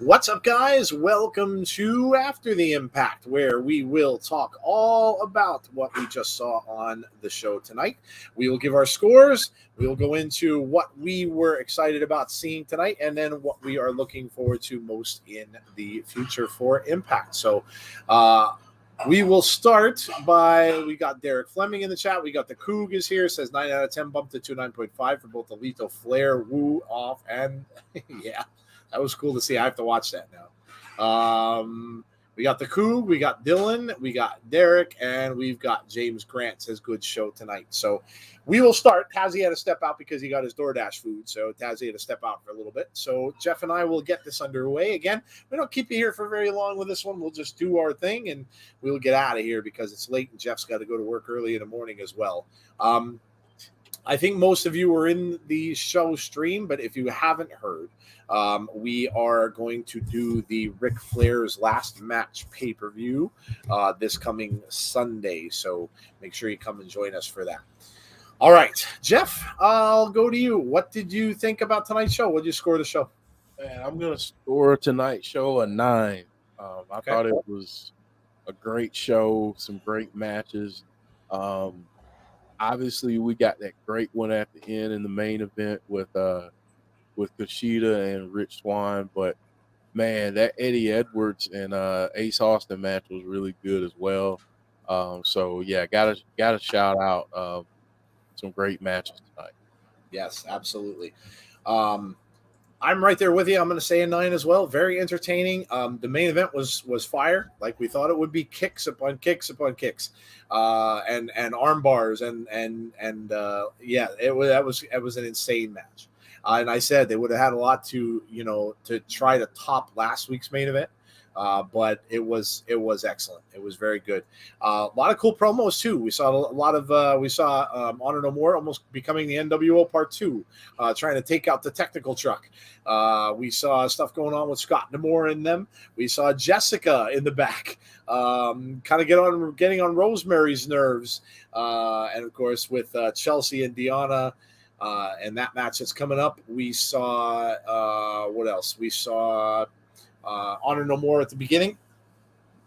What's up, guys? Welcome to After the Impact, where we will talk all about what we just saw on the show tonight. We will give our scores. We will go into what we were excited about seeing tonight, and then what we are looking forward to most in the future for Impact. So, we will start by we got Derek Fleming in the chat. We got the Coug is here. Says 9 out of 10, bumped to 9.5 for both Alito, Flair, Woo, Off, and yeah. That was cool to see. I have to watch that now. We got the Coug, we got Dylan, we got Derek, and we've got James Grant. Says good show tonight. So we will start. Tazzy had to step out because he got his DoorDash food. So Tazzy had to step out for a little bit. So Jeff and I will get this underway. Again, we don't keep you here for very long with this one. We'll just do our thing and we'll get out of here because it's late and Jeff's got to go to work early in the morning as well. I think most of you are in the show stream, but if you haven't heard, we are going to do the Ric Flair's last match pay-per-view this coming Sunday. So make sure you come and join us for that. All right, Jeff, I'll go to you. What did you think about tonight's show? What did you score the show? Man, I'm going to score tonight's show a 9. I thought it was a great show, some great matches. Obviously, we got that great one at the end in the main event with Kushida and Rich Swann, but man, that Eddie Edwards and Ace Austin match was really good as well. So yeah, gotta shout out some great matches tonight. Yes, absolutely. I'm right there with you. I'm going to say a 9 as well. Very entertaining. The main event was fire, like we thought it would be. Kicks upon kicks upon kicks, and arm bars and yeah, it was an insane match. And I said they would have had a lot to try to top last week's main event. But it was excellent. It was very good. A lot of cool promos too. We saw a lot of Honor No More almost becoming the NWO Part 2, trying to take out the technical truck. We saw stuff going on with Scott D'Amore in them. We saw Jessica in the back, kind of getting on Rosemary's nerves, and of course with Chelsea and Deonna. And that match that's coming up. We saw what else? We saw Honor No More at the beginning,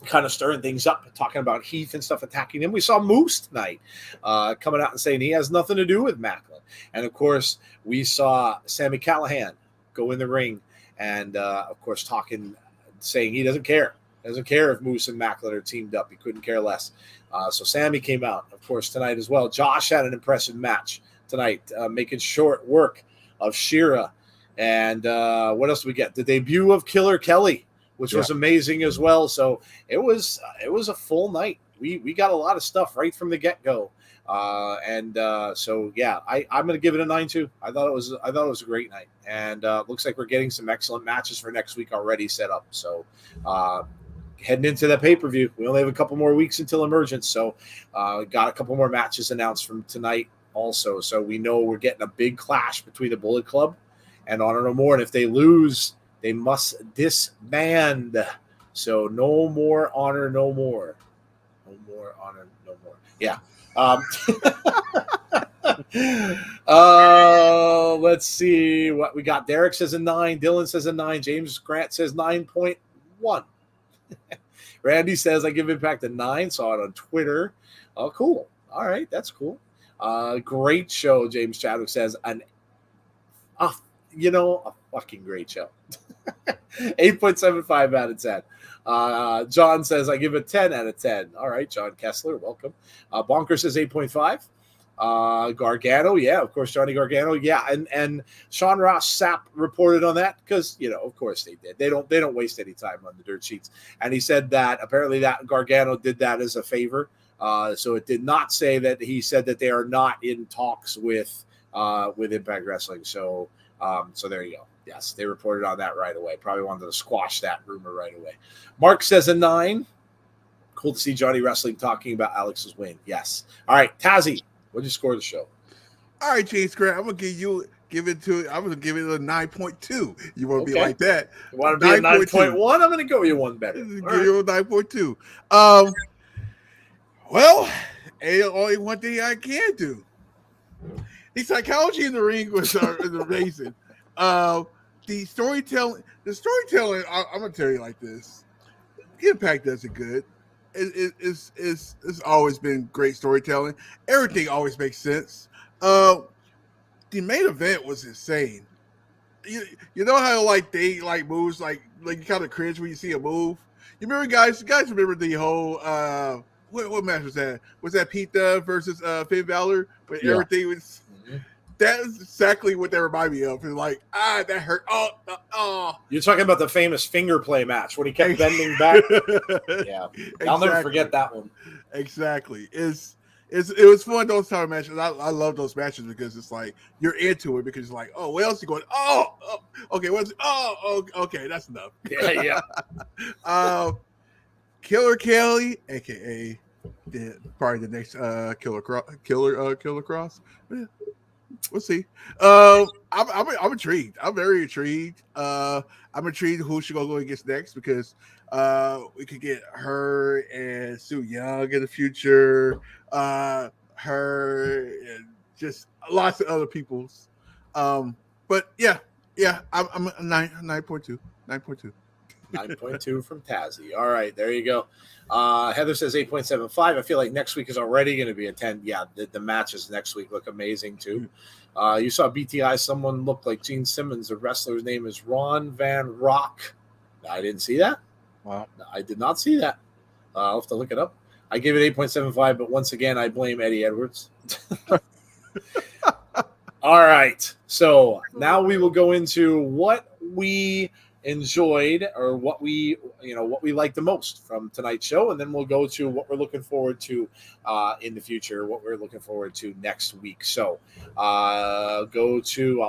kind of stirring things up, talking about Heath and stuff attacking him. We saw Moose tonight coming out and saying he has nothing to do with Macklin. And, of course, we saw Sami Callihan go in the ring and, of course, saying he doesn't care. Doesn't care if Moose and Macklin are teamed up. He couldn't care less. So Sami came out, of course, tonight as well. Josh had an impressive match tonight, making short work of Shira. And what else do we get? The debut of Killer Kelly, which was amazing as well. So it was a full night. We got a lot of stuff right from the get-go. So yeah, I'm going to give it a 9 too. I thought it was a great night. And looks like we're getting some excellent matches for next week already set up. So heading into that pay-per-view, we only have a couple more weeks until Emergence. So got a couple more matches announced from tonight also. So we know we're getting a big clash between the Bullet Club and Honor No More. And if they lose, they must disband. So no more Honor No More. No more Honor No More. Yeah. Let's see what we got. Derek says a 9. Dylan says a 9. James Grant says 9.1. Randy says I give Impact a 9. Saw it on Twitter. Oh, cool. All right. That's cool. Great show, James Chadwick says. A fucking great show. 8.75 out of 10. John says, I give it 10 out of 10. All right, John Kessler, welcome. Bonker says 8.5. Gargano, yeah, of course, Johnny Gargano. Yeah, and Sean Ross Sapp reported on that because, of course they did. They don't waste any time on the dirt sheets. And he said that apparently that Gargano did that as a favor. So it did not say that he said that they are not in talks with Impact Wrestling. So there you go. Yes, they reported on that right away. Probably wanted to squash that rumor right away. Mark says a 9. Cool to see Johnny Wrestling talking about Alex's win. Yes. All right, Tazzy, what did you score the show? All right, James Grant, I'm gonna give it a 9.2. You want to be like that? You want to be a 9.1? I'm gonna go you one better. Give you a 9.2. Well, only one thing I can do. The psychology in the ring was amazing. the storytelling. I'm gonna tell you like this. Impact does it good. It's always been great storytelling. Everything always makes sense. The main event was insane. You know how like they like moves like you kind of cringe when you see a move. You remember guys? You guys remember the whole what match was that? Was that Pete Dunne versus Finn Balor? But Yeah. everything was. That is exactly what they remind me of. It's like, that hurt. Oh. You're talking about the famous finger play match when he kept bending back. Yeah, I'll never forget that one. Exactly. It was fun those type of matches. I love those matches because it's like you're into it because it's like, oh, what else you going? Okay, okay, that's enough. Yeah. Killer Kelly, aka probably the next Killer Cross. We'll see. I'm intrigued. I'm very intrigued. I'm intrigued who she gonna go against next because we could get her and Su Young in the future. Her and just lots of other people's. But yeah. I'm 9.2. 9.2 from Tazzy. All right, there you go. Heather says 8.75. I feel like next week is already going to be a 10. Yeah, the matches next week look amazing too. You saw BTI. Someone looked like Gene Simmons. The wrestler's name is Ron Van Rock. I didn't see that. Wow. I did not see that. I'll have to look it up. I gave it 8.75, but once again, I blame Eddie Edwards. All right. So now we will go into what we enjoyed or what we like the most from tonight's show, and then we'll go to what we're looking forward to in the future, what we're looking forward to next week. So I'll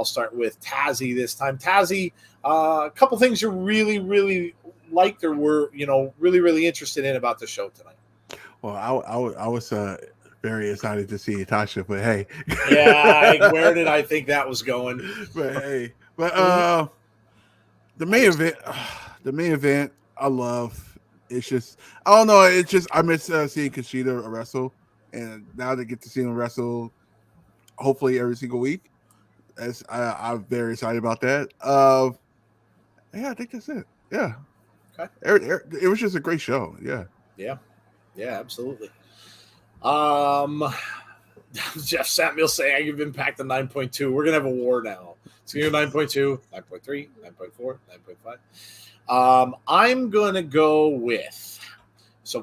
start with Tazzy this time. Tazzy, a couple things you really, really liked or were, really, really interested in about the show tonight. Well, I was very excited to see Tasha, but hey. Yeah, where did I think that was going? But the main event, I love. It's just, I don't know. It's just, I miss seeing Kushida wrestle, and now they get to see him wrestle, hopefully every single week. I'm very excited about that. Yeah, I think that's it. Yeah. Okay. It was just a great show. Yeah. Yeah, absolutely. Jeff Samuel saying I give Impact a 9.2. We're gonna have a war now. It's gonna be 9.2, 9.3, 9.4, 9.5. I'm gonna go with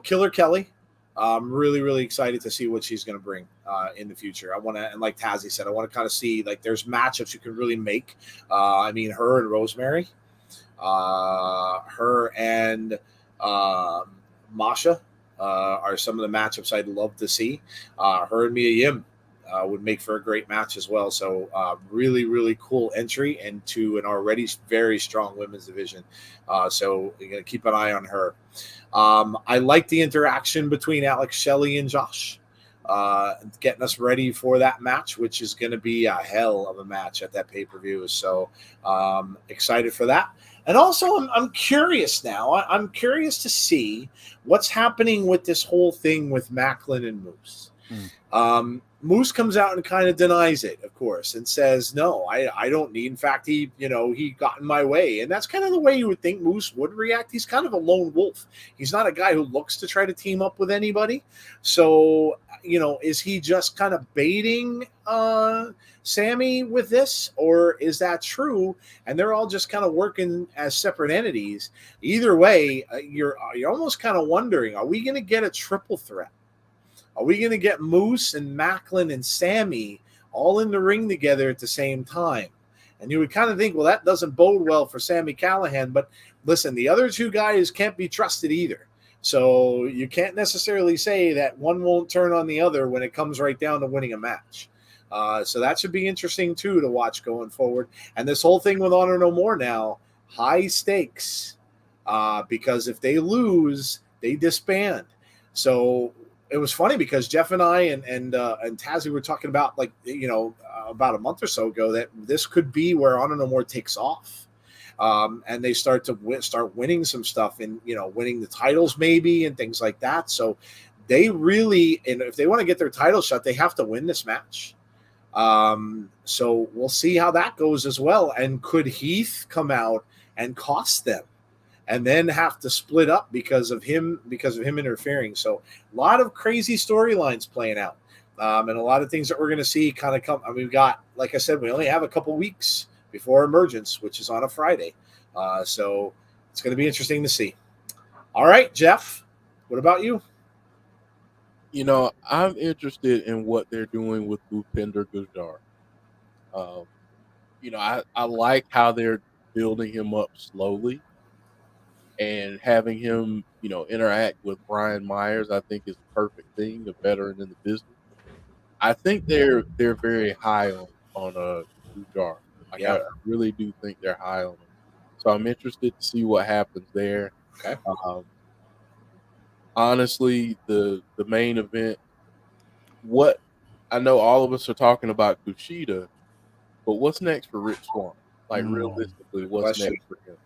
Killer Kelly. I'm really, really excited to see what she's gonna bring in the future. I want to, and like Tazzy said, I want to kind of see like there's matchups you can really make. Her and Rosemary, her and Masha. Are some of the matchups I'd love to see. Her and Mia Yim would make for a great match as well. So really, really cool entry into an already very strong women's division. So you're going to keep an eye on her. I like the interaction between Alex Shelley and Josh, getting us ready for that match, which is going to be a hell of a match at that pay-per-view. So excited for that. And also, I'm curious now. I'm curious to see what's happening with this whole thing with Macklin and Moose. Moose comes out and kind of denies it, of course, and says, no, I don't need. In fact, he got in my way. And that's kind of the way you would think Moose would react. He's kind of a lone wolf. He's not a guy who looks to try to team up with anybody. So, is he just kind of baiting Sammy with this, or is that true? And they're all just kind of working as separate entities. Either way, you're almost kind of wondering, are we going to get a triple threat? Are we going to get Moose and Macklin and Sammy all in the ring together at the same time? And you would kind of think, well, that doesn't bode well for Sammy Callahan. But listen, the other two guys can't be trusted either. So you can't necessarily say that one won't turn on the other when it comes right down to winning a match. So that should be interesting, too, to watch going forward. And this whole thing with Honor No More now, high stakes, because if they lose, they disband. So it was funny because Jeff and I and Tazzy were talking about, about a month or so ago that this could be where Honor No More takes off. And they start winning some stuff and, winning the titles maybe and things like that. So they really, and if they want to get their title shot, they have to win this match. So we'll see how that goes as well. And could Heath come out and cost them and then have to split up because of him interfering? So a lot of crazy storylines playing out. And a lot of things that we're going to see kind of come. I mean, we've got, like I said, we only have a couple weeks before Emergence, which is on a Friday. So it's going to be interesting to see. All right, Jeff, what about you? You know, I'm interested in what they're doing with Bhupinder Gujjar. You know, I like how they're building him up slowly and having him, you know, interact with Brian Myers. I think is a perfect thing, a veteran in the business. I think they're very high on Gujjar. Like, Yeah. I really do think they're high on him. So I'm interested to see what happens there. Okay. Honestly, the main event, what I know all of us are talking about Kushida, but what's next for Rich Swann? Like, realistically, what's Question. next for him?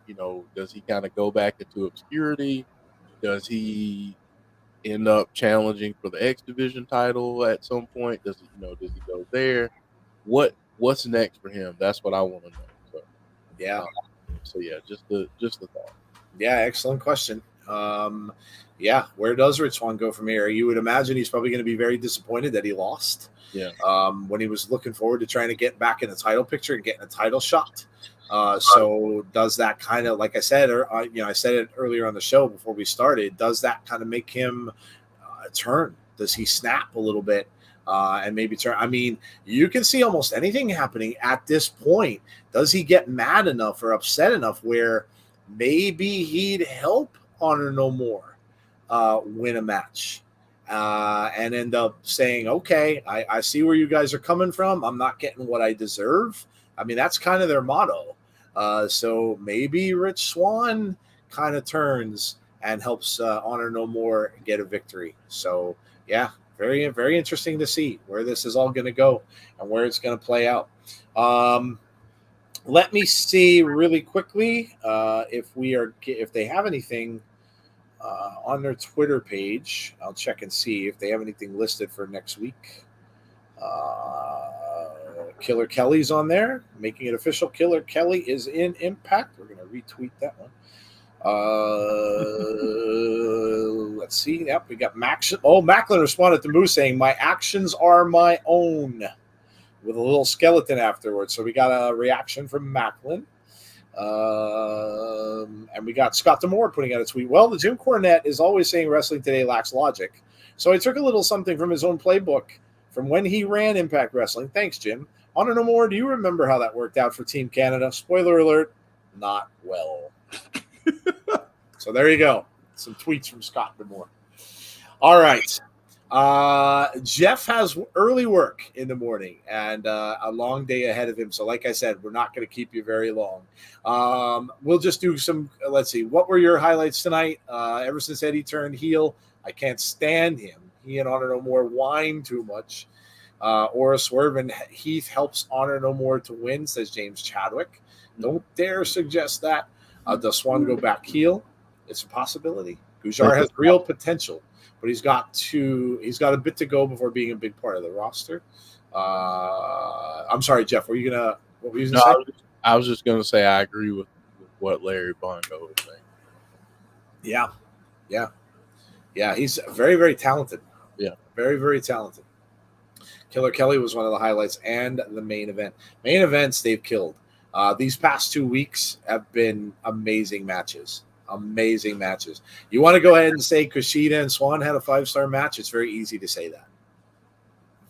You know, does he kind of go back into obscurity? Does he end up challenging for the X Division title at some point? Does he go there? What's next for him? That's what I want to know. So Yeah. Just the thought. Yeah, excellent question. Where does Rich Swann go from here? You would imagine he's probably going to be very disappointed that he lost. Yeah. When he was looking forward to trying to get back in the title picture and getting a title shot. So does that kind of, like I said, I said it earlier on the show before we started, does that kind of make him turn? Does he snap a little bit and maybe turn? I mean, you can see almost anything happening at this point. Does he get mad enough or upset enough where maybe he'd help Honor No More win a match and end up saying, okay, I see where you guys are coming from. I'm not getting what I deserve. I mean, that's kind of their motto. So maybe Rich Swann kind of turns and helps Honor No More get a victory. So, yeah, very, very interesting to see where this is all going to go and where it's going to play out. Let me see really quickly if they have anything on their Twitter page. I'll check and see if they have anything listed for next week. Killer Kelly's on there, making it official. Killer Kelly is in Impact. We're going to retweet that one. Let's see. Yep, we got Max. Oh, Macklin responded to Moose saying, "My actions are my own," with a little skeleton afterwards. So we got a reaction from Macklin. And we got Scott D'Amore putting out a tweet. Well, the Jim Cornette is always saying wrestling today lacks logic. So I took a little something from his own playbook from when he ran Impact Wrestling. Thanks, Jim. Honor No More, do you remember how that worked out for Team Canada? Spoiler alert, not well. So there you go. Some tweets from Scott D'Amore. All right. Jeff has early work in the morning and a long day ahead of him. So like I said, we're not going to keep you very long. We'll just do some, let's see. What were your highlights tonight? Ever since Eddie turned heel, I can't stand him. He and Honor No More whine too much. Or Swerve and Heath helps Honor No More to win, says James Chadwick. Don't dare suggest that. Does Swann go back heel? It's a possibility. Gujjar has real potential, but he's got a bit to go before being a big part of the roster. I'm sorry, Jeff. What were you gonna say? I was just gonna say I agree with what Larry Bongo was saying. Yeah. He's very, very talented. Yeah, very, very talented. Killer Kelly was one of the highlights and the main event. Main events they've killed. These past 2 weeks have been amazing matches. Amazing matches. You want to go ahead and say Kushida and Swann had a 5-star match? It's very easy to say that.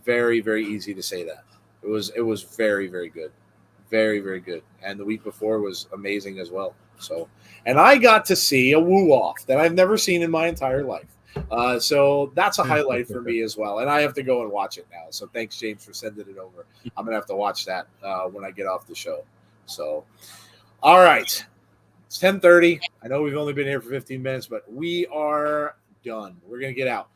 Very, very easy to say that. It was very, very good. Very, very good. And the week before was amazing as well. So, and I got to see a woo-off that I've never seen in my entire life. So that's a highlight for me as well. And I have to go and watch it now. So thanks, James, for sending it over. I'm going to have to watch that when I get off the show. So, all right. It's 10:30. I know we've only been here for 15 minutes, but we are done. We're going to get out.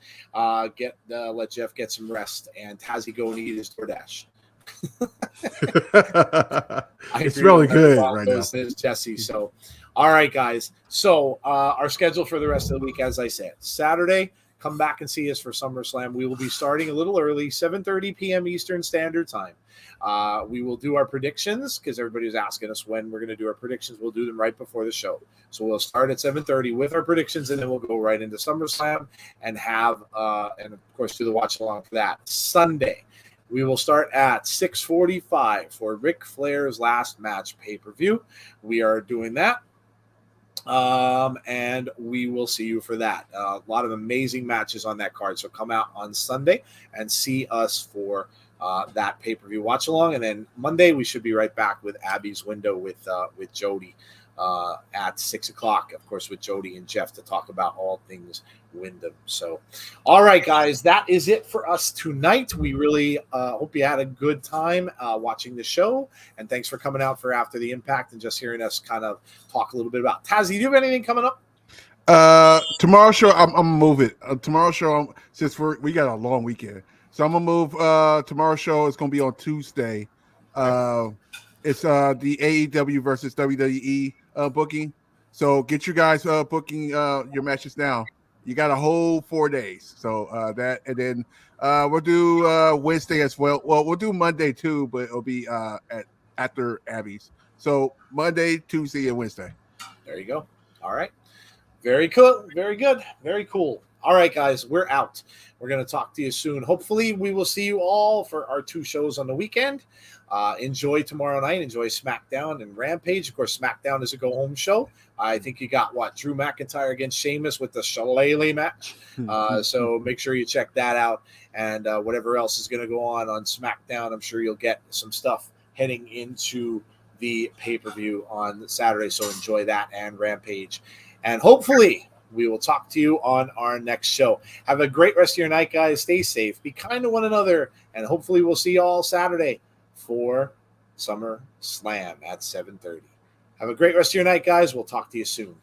Let Jeff get some rest and Tazzy go and eat his DoorDash. It's really good right now. Says Jesse. So, all right, guys. So our schedule for the rest of the week, as I said, Saturday, come back and see us for SummerSlam. We will be starting a little early, 7:30 p.m. Eastern Standard Time. We will do our predictions because everybody was asking us when we're going to do our predictions. We'll do them right before the show. So we'll start at 7:30 with our predictions, and then we'll go right into SummerSlam and have, and of course, do the watch along for that. Sunday, we will start at 6:45 for Ric Flair's last match pay-per-view. We are doing that. And we will see you for that. A lot of amazing matches on that card. So come out on Sunday and see us for that pay-per-view watch along. And then Monday we should be right back with Abby's Window with Jody at 6:00, of course, with Jody and Jeff to talk about all things Wyndham. So, all right, guys, that is it for us tonight. We really hope you had a good time watching the show, and thanks for coming out for After the Impact and just hearing us kind of talk a little bit about Tazzy. Do you have anything coming up? Tomorrow's show, I'm gonna move it. Tomorrow's show, since we got a long weekend, so I'm gonna move. Tomorrow's show is gonna be on Tuesday. It's the AEW versus WWE booking. So get you guys booking your matches now. You got a whole 4 days. So that, and then we'll do Wednesday as well. Well, we'll do Monday too, but it'll be after Abby's. So Monday, Tuesday, and Wednesday. There you go. All right. Very cool. Very good. Very cool. All right, guys, we're out. We're going to talk to you soon. Hopefully, we will see you all for our 2 shows on the weekend. Enjoy tomorrow night. Enjoy SmackDown and Rampage. Of course, SmackDown is a go-home show. I think you got, Drew McIntyre against Sheamus with the Shillelagh match. So make sure you check that out. And whatever else is going to go on SmackDown, I'm sure you'll get some stuff heading into the pay-per-view on Saturday. So enjoy that and Rampage. And hopefully we will talk to you on our next show. Have a great rest of your night, guys. Stay safe. Be kind to one another. And hopefully we'll see you all Saturday for SummerSlam at 7:30. Have a great rest of your night, guys. We'll talk to you soon.